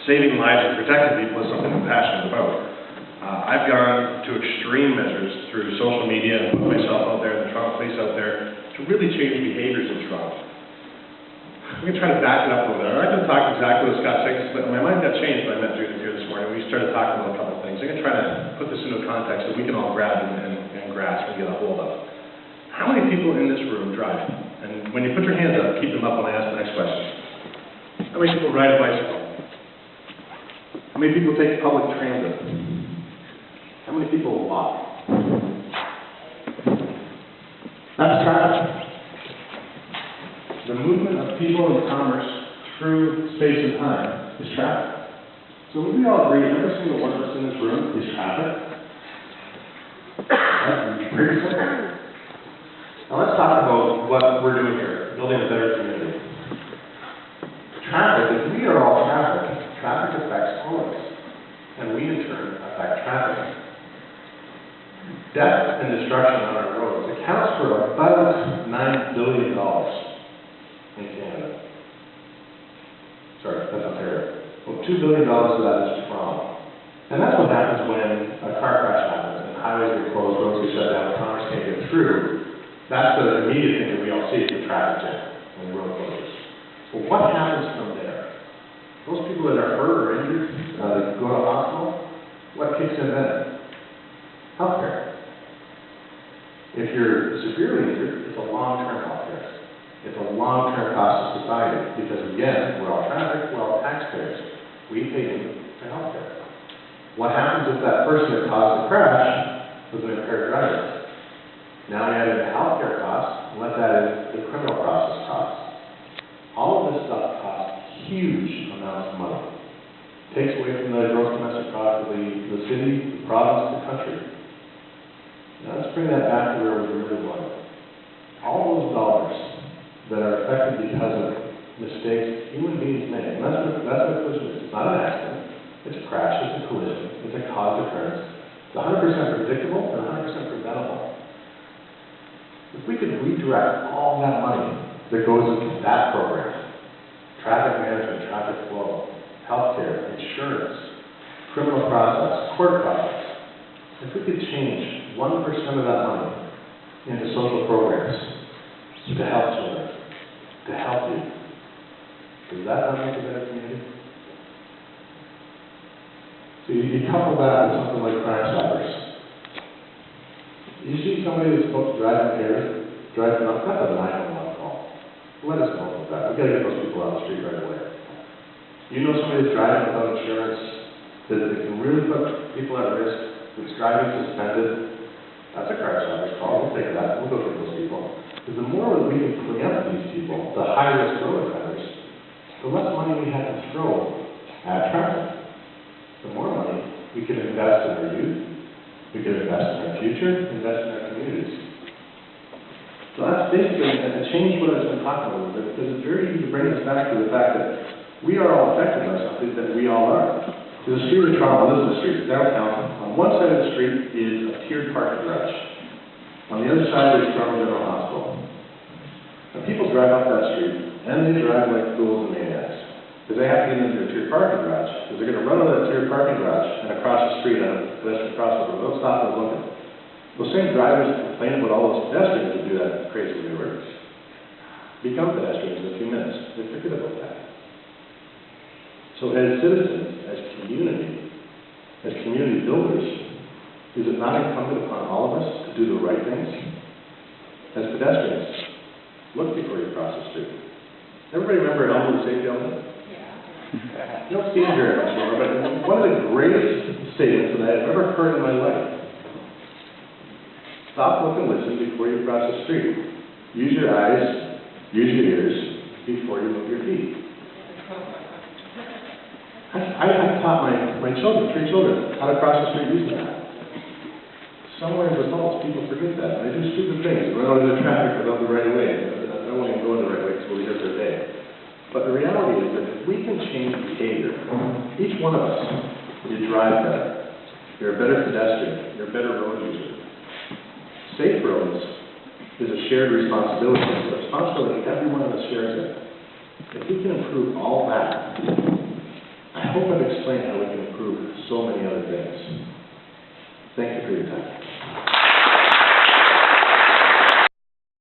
saving lives and protecting people is something I'm passionate about. I've gone to extreme measures through social media and put myself out there and the Toronto Police out there to really change behaviors in Toronto. I'm going to try to back it up a little bit. I'm not going to talk exactly what Scott said, but my mind got changed when I met Judith here this morning. We started talking about a couple of things. I'm going to try to put this into a context that we can all grab and grasp and get a hold of. How many people in this room drive? And when you put your hands up, keep them up when I ask the next question. How many people ride a bicycle? How many people take public transit? How many people walk? That's traffic. The movement of people and commerce through space and time is traffic. So would we all agree every single one of us in this room is traffic? That's pretty simple. Now let's talk about what we're doing here, building a better community. Traffic, if we are all traffic, traffic affects all of us. And we in turn affect traffic. Death and destruction on our roads accounts for about $9 billion in Canada. Sorry, that's Ontario. Well, $2 billion of that is Toronto. And that's what happens when a car crash happens and highways get closed, roads get shut down, commerce can't get through. That's the immediate thing that we all see, the traffic jam and the road closures. Well, what happens from there? Those people that are hurt or injured, that go to the hospital, what kicks in then? Healthcare. If you're severely injured, it's a long-term healthcare. It's a long-term cost to society because, again, we're all traffic, we're all taxpayers. We pay into healthcare. What happens if that person that caused the crash was an impaired driver? Now we add in the healthcare costs and let that in the criminal process costs. All of this stuff costs huge amounts of money. Takes away from the gross domestic product of the city, the province, the country. Now let's bring that back to where we really want it. All those dollars that are affected because of mistakes human beings make, and that's what collision is. It's not an accident. It's a crash. It's a collision. It's a cause occurrence. It's 100% predictable and 100% preventable. If we could redirect all that money that goes into that program, traffic management, traffic flow, healthcare, insurance, criminal process, court process, if we could change 1% of that money into social programs to help children, to help you, does that not make a better community? So you couple that with something like Crime Stoppers. You see somebody that's supposed to drive impaired, driving up, that's a 911 call. Let us know about that. We've got to get those people out of the street right away. You know somebody that's driving without insurance, that can really put people at risk, that's driving suspended, that's a Crime Stoppers call. We'll take that. We'll go get those people. Because the more that we can preempt these people, the high-risk road offenders, the less money we have to throw at traffic. The more money we can invest in our youth, we can invest in our future, invest in our communities. So that's basically, and to change what I've been talking about a little bit, because it's very easy to bring us back to the fact that we are all affected by something that we all are. There's a street in Toronto, Elizabeth Street, downtown. On one side of the street is a tiered parking garage. On the other side is Toronto General Hospital. Now people drive up that street, and they drive like fools and maniacs. Because they have to get into a tiered parking garage, because they're going to run out of that tiered parking garage and across the street on a pedestrian crossover. They'll stop and look at it. Those same drivers complain about all those pedestrians that do that crazy maneuver. Become pedestrians in a few minutes. They forget about that. So as citizens, as community builders, is it not incumbent upon all of us to do the right things? As pedestrians, look before you cross the street. Everybody remember elderly safety element? Yeah. You don't see it here anymore, but one of the greatest statements that I've ever heard in my life. Stop, look, and listen before you cross the street. Use your eyes, use your ears before you move your feet. I taught my children, 3 children, how to cross the street using that. Somewhere as adults, people forget that. They do stupid things. Run out of the traffic without the right of way. I don't want to go in the right way because we'll get their day. But the reality is that if we can change behavior, each one of us, you drive better. You're a better pedestrian. You're a better road user. Safe roads is a shared responsibility. It's a responsibility every one of us shares it. If we can improve all that, I hope in explain how we can improve so many other things. Thank you for your time.